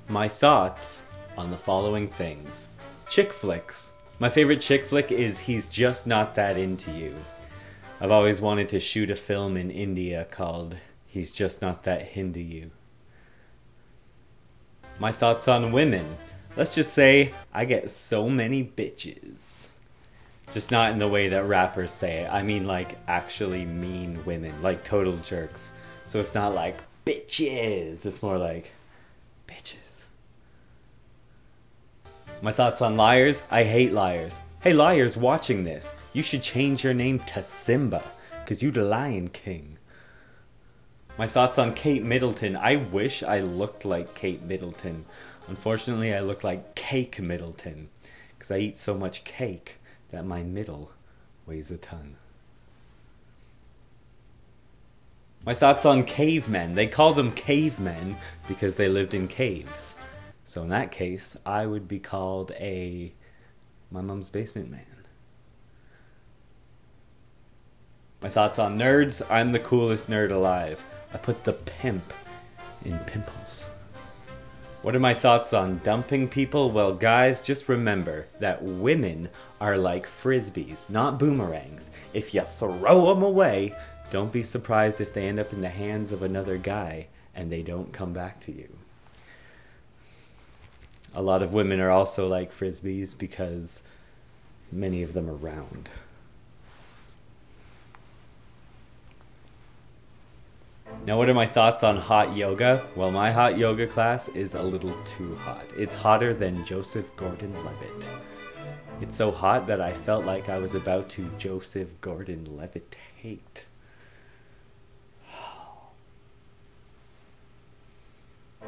My thoughts on the following things. Chick flicks. My favorite chick flick is He's Just Not That Into You. I've always wanted to shoot a film in India called He's Just Not That Hindu You. My thoughts on women. Let's just say I get so many bitches. Just not in the way that rappers say it. I mean like actually mean women, like total jerks. So it's not like bitches, it's more like bitches. My thoughts on liars. I hate liars. Hey liars watching this, you should change your name to Simba, cause you the Lion King. My thoughts on Kate Middleton. I wish I looked like Kate Middleton. Unfortunately, I look like Cake Middleton, cause I eat so much cake that my middle weighs a ton. My thoughts on cavemen. They call them cavemen because they lived in caves. So in that case, I would be called my mom's basement man. My thoughts on nerds. I'm the coolest nerd alive. I put the pimp in pimples. What are my thoughts on dumping people? Well guys, just remember that women are like frisbees, not boomerangs. If you throw them away, don't be surprised if they end up in the hands of another guy and they don't come back to you. A lot of women are also like frisbees because many of them are round. Now what are my thoughts on hot yoga? Well, my hot yoga class is a little too hot. It's hotter than Joseph Gordon-Levitt. It's so hot that I felt like I was about to Joseph Gordon-Levitate.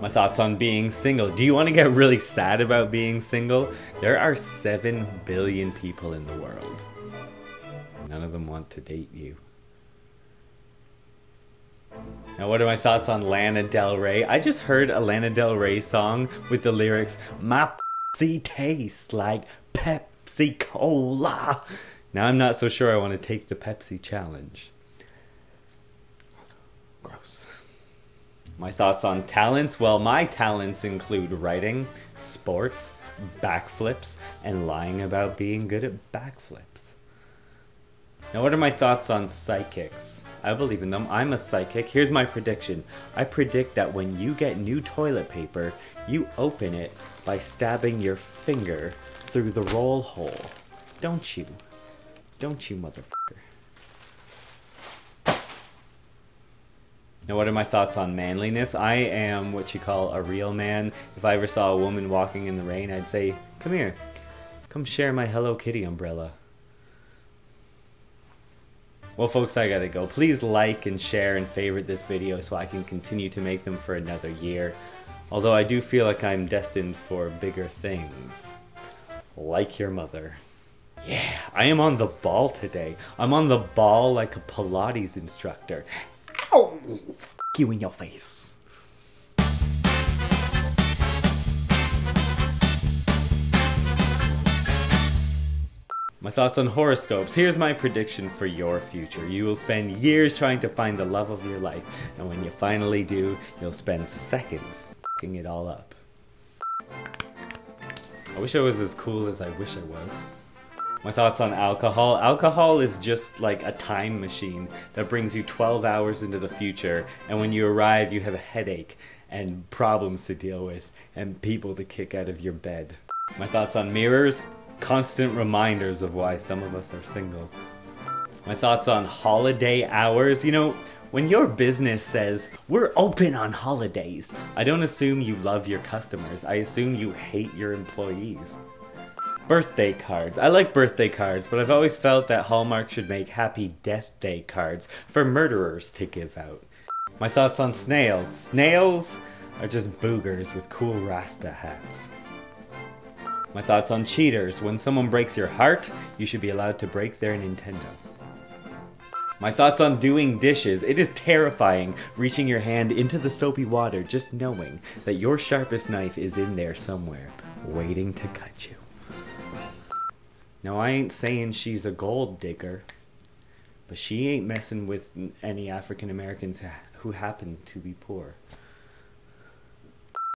My thoughts on being single. Do you want to get really sad about being single? There are 7 billion people in the world. None of them want to date you. Now what are my thoughts on Lana Del Rey? I just heard a Lana Del Rey song with the lyrics, "My pussy tastes like Pepsi Cola." Now I'm not so sure I want to take the Pepsi challenge. Gross. My thoughts on talents. Well, my talents include writing, sports, backflips, and lying about being good at backflips. Now what are my thoughts on psychics? I believe in them. I'm a psychic. Here's my prediction. I predict that when you get new toilet paper, you open it by stabbing your finger through the roll hole. Don't you? Don't you, motherfucker? Now what are my thoughts on manliness? I am what you call a real man. If I ever saw a woman walking in the rain, I'd say, "Come here. Come share my Hello Kitty umbrella." Well folks, I gotta go. Please like and share and favorite this video so I can continue to make them for another year. Although I do feel like I'm destined for bigger things. Like your mother. Yeah, I am on the ball today. I'm on the ball like a Pilates instructor. Ow! F you in your face. My thoughts on horoscopes. Here's my prediction for your future. You will spend years trying to find the love of your life, and when you finally do, you'll spend seconds f***ing it all up. I wish I was as cool as I wish I was. My thoughts on alcohol. Alcohol is just like a time machine that brings you 12 hours into the future, and when you arrive you have a headache and problems to deal with and people to kick out of your bed. My thoughts on mirrors. Constant reminders of why some of us are single. My thoughts on holiday hours. You know, when your business says, "We're open on holidays," I don't assume you love your customers. I assume you hate your employees. Birthday cards. I like birthday cards, but I've always felt that Hallmark should make Happy Death Day cards for murderers to give out. My thoughts on snails. Snails are just boogers with cool Rasta hats. My thoughts on cheaters. When someone breaks your heart, you should be allowed to break their Nintendo. My thoughts on doing dishes. It is terrifying reaching your hand into the soapy water just knowing that your sharpest knife is in there somewhere, waiting to cut you. Now I ain't saying she's a gold digger, but she ain't messing with any African Americans who happen to be poor.